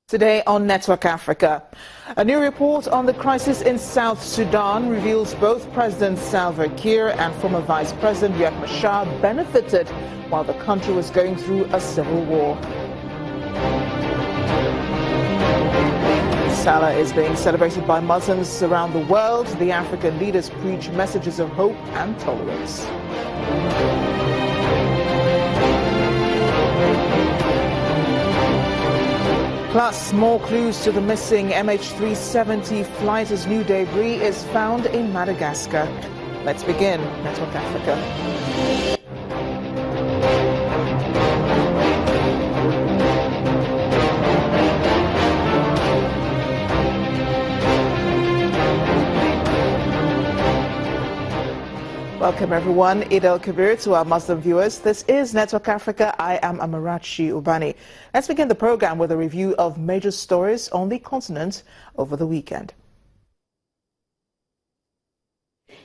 Today on Network Africa, a new report on the crisis in South Sudan reveals both President Salva Kiir and former Vice President Riek Machar benefited while the country was going through a civil war. Salah is being celebrated by Muslims around the world. The African leaders preach messages of hope and tolerance. Plus, more clues to the missing MH370 flight as new debris is found in Madagascar. Let's begin Network Africa. Welcome everyone, EID-EL-KABIR to our Muslim viewers. This is Network Africa. I am Amarachi Ubani. Let's begin the program with a review of major stories on the continent over the weekend.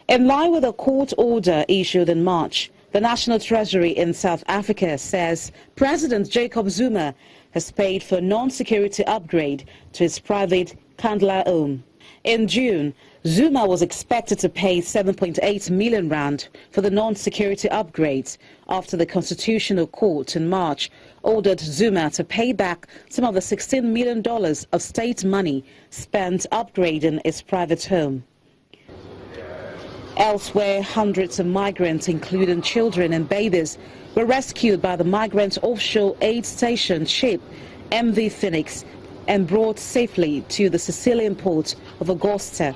In line with a court order issued in March, the National Treasury in South Africa says President Jacob Zuma has paid for a non-security upgrade to his private Kandla home. In June, Zuma was expected to pay 7.8 million rand for the non-security upgrades after the Constitutional Court in March ordered Zuma to pay back some of the $16 million of state money spent upgrading his private home. Elsewhere, hundreds of migrants, including children and babies, were rescued by the Migrant Offshore Aid Station ship MV Phoenix and brought safely to the Sicilian port of Augusta.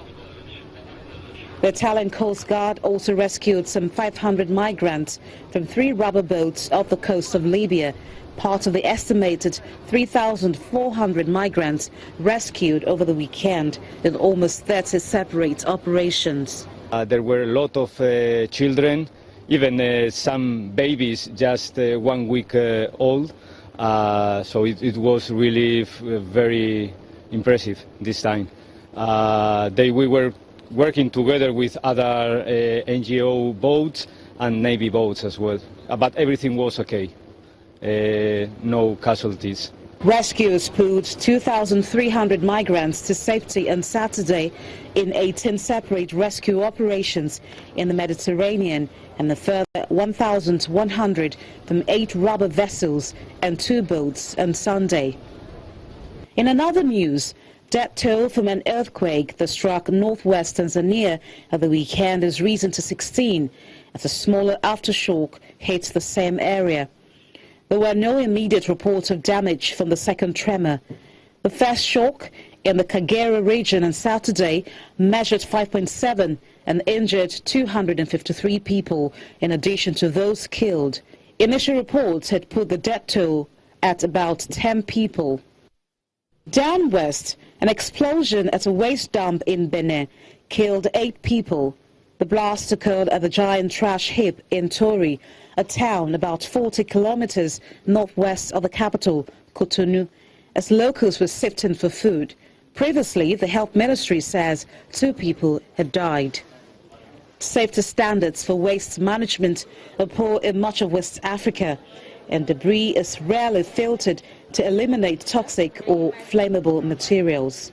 The Italian Coast Guard also rescued some 500 migrants from 3 rubber boats off the coast of Libya, part of the estimated 3,400 migrants rescued over the weekend in almost 30 separate operations. There were a lot of children, even some babies just 1 week old. So it was really very impressive this time. We were working together with other NGO boats and Navy boats as well. But everything was okay. No casualties. Rescuers pulled 2,300 migrants to safety on Saturday in 18 separate rescue operations in the Mediterranean and a further 1,100 from 8 rubber vessels and 2 boats on Sunday. In another news, death toll from an earthquake that struck northwest Tanzania at the weekend has risen to 16 as a smaller aftershock hit the same area. There were no immediate reports of damage from the second tremor. The first shock in the Kagera region on Saturday measured 5.7 and injured 253 people, in addition to those killed. Initial reports had put the death toll at about 10 people. Down west, an explosion at a waste dump in Benin killed 8 people. The blast occurred at the giant trash heap in Tori, a town about 40 kilometers northwest of the capital, Cotonou, as locals were sifting for food. Previously, the health ministry says 2 people had died. Safety standards for waste management are poor in much of West Africa, and debris is rarely filtered to eliminate toxic or flammable materials.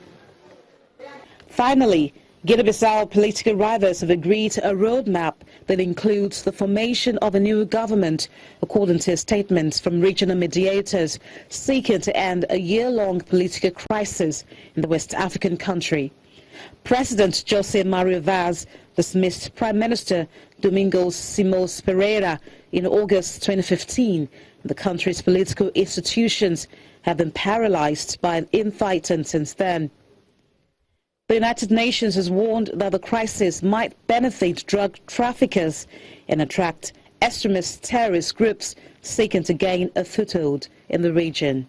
Finally, Guinea-Bissau political rivals have agreed to a roadmap that includes the formation of a new government, according to statements from regional mediators seeking to end a year-long political crisis in the West African country. President José Mario Vaz dismissed Prime Minister Domingos Simões Pereira in August 2015. The country's political institutions have been paralyzed by infighting since then. The United Nations has warned that the crisis might benefit drug traffickers and attract extremist terrorist groups seeking to gain a foothold in the region.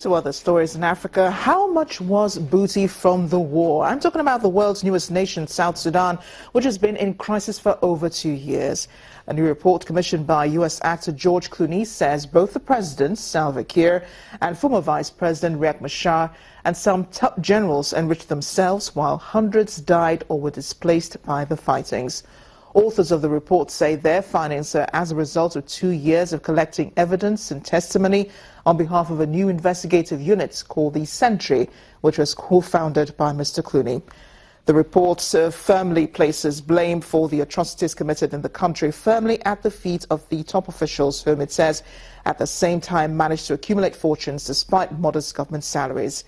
To other stories in Africa, how much was booty from the war? I'm talking about the world's newest nation, South Sudan, which has been in crisis for over 2 years. A new report commissioned by U.S. actor George Clooney says both the president, Salva Kiir, and former Vice President Riek Machar and some top generals enriched themselves while hundreds died or were displaced by the fightings. Authors of the report say their findings are as a result of 2 years of collecting evidence and testimony on behalf of a new investigative unit called the Sentry, which was co-founded by Mr. Clooney. The report firmly places blame for the atrocities committed in the country firmly at the feet of the top officials, whom it says at the same time managed to accumulate fortunes despite modest government salaries.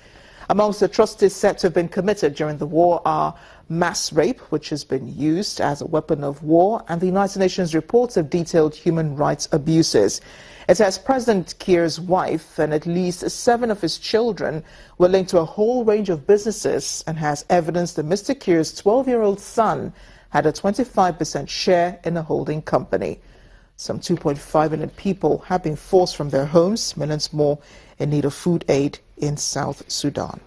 Amongst the atrocities said to have been committed during the war are mass rape, which has been used as a weapon of war, and the United Nations reports of detailed human rights abuses. It says President Kiir's wife and at least 7 of his children were linked to a whole range of businesses, and has evidence that Mr. Kiir's 12-year-old son had a 25% share in a holding company. Some 2.5 million people have been forced from their homes, millions more in need of food aid in South Sudan.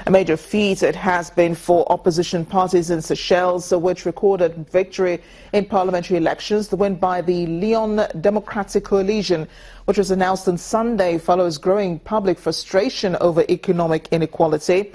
A major feat it has been for opposition parties in Seychelles, which recorded victory in parliamentary elections. The win by the Leon Democratic Coalition, which was announced on Sunday, follows growing public frustration over economic inequality.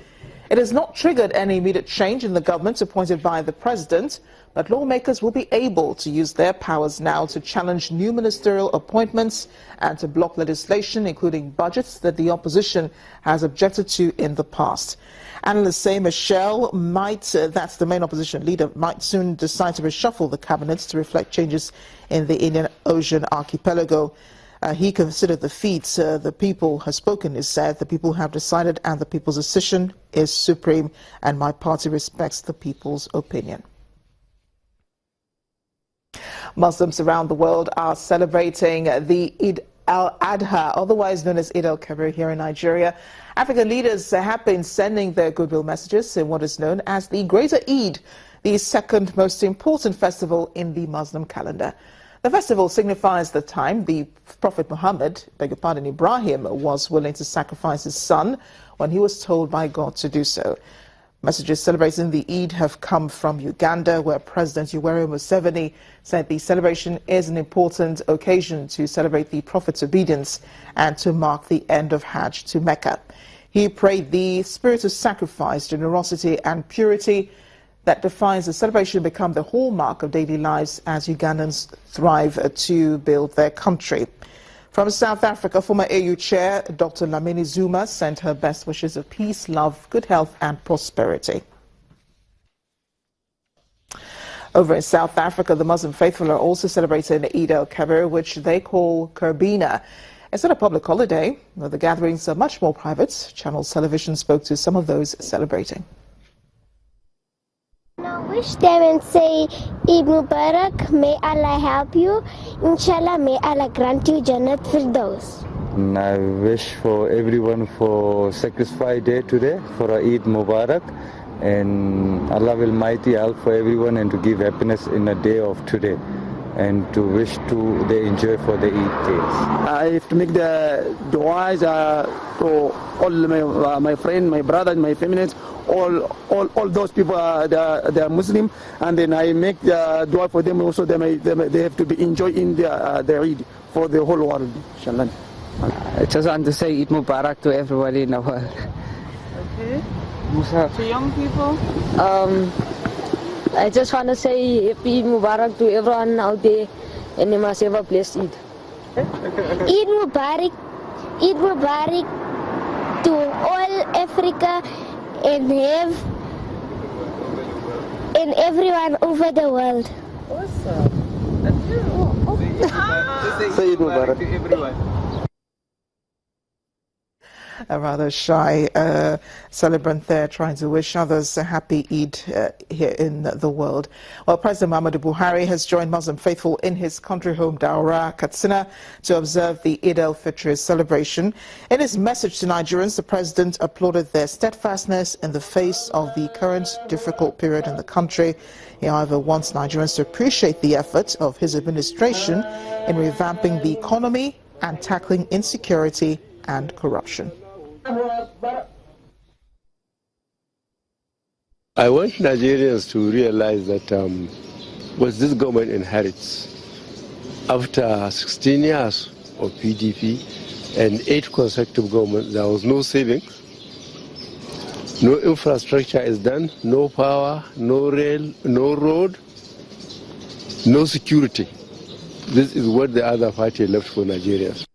It has not triggered any immediate change in the government appointed by the president, but lawmakers will be able to use their powers now to challenge new ministerial appointments and to block legislation, including budgets, that the opposition has objected to in the past. Analysts say Michel that's the main opposition leader, might soon decide to reshuffle the cabinet to reflect changes in the Indian Ocean archipelago. He considered the feat. The people has spoken, he said. The people have decided and the people's decision is supreme, and my party respects the people's opinion. Muslims around the world are celebrating the Eid-el-Adha, otherwise known as Eid-el-Kabir, here in Nigeria. African leaders have been sending their goodwill messages in what is known as the Greater Eid, the second most important festival in the Muslim calendar. The festival signifies the time the Prophet Muhammad, Ibrahim, was willing to sacrifice his son when he was told by God to do so. Messages celebrating the Eid have come from Uganda, where President Yoweri Museveni said the celebration is an important occasion to celebrate the Prophet's obedience and to mark the end of Hajj to Mecca. He prayed the spirit of sacrifice, generosity and purity that defines the celebration become the hallmark of daily lives as Ugandans thrive to build their country. From South Africa, former AU chair Dr. Lamini Zuma sent her best wishes of peace, love, good health and prosperity. Over in South Africa, the Muslim faithful are also celebrating Eid-el-Kabir, which they call Kerbina. It's not a public holiday, the gatherings are much more private. Channels Television spoke to some of those celebrating. I wish them and say, Eid Mubarak, may Allah help you. Inshallah, may Allah grant you Jannat Firdaus. I wish for everyone for Sacrifice Day today, for Eid Mubarak. And Allah will mighty help for everyone and to give happiness in the day of today. And to wish to they enjoy for the Eid days. I have to make the du'as to all my friends, my brothers, my families, all those people they are Muslim, and then I make the dua for them also. They have to be enjoying their Eid for the whole world. Inshallah. I just want to say Eid Mubarak to everybody in the world. Okay. Musa. To young people? I just want to say Happy Mubarak to everyone out there, and they must have a blessed Eid. Eid Mubarak to all Africa and everyone over the world. Awesome. That's you. Say Eid Mubarak to everyone. A rather shy celebrant there, trying to wish others a happy Eid here in the world. Well, President Muhammadu Buhari has joined Muslim faithful in his country home, Daura, Katsina, to observe the Eid-el-Fitr celebration. In his message to Nigerians, the president applauded their steadfastness in the face of the current difficult period in the country. He, however, wants Nigerians to appreciate the effort of his administration in revamping the economy and tackling insecurity and corruption. I want Nigerians to realize that what this government inherits after 16 years of PDP and 8 consecutive governments, there was no savings. No infrastructure is done, no power, no rail, no road, no security. This is what the other party left for Nigerians.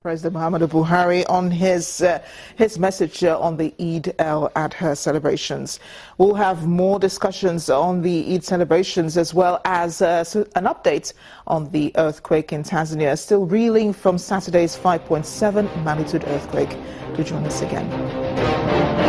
President Muhammadu Buhari on his message on the Eid-el-Adha celebrations. We'll have more discussions on the Eid celebrations as well as an update on the earthquake in Tanzania, still reeling from Saturday's 5.7 magnitude earthquake. Do join us again.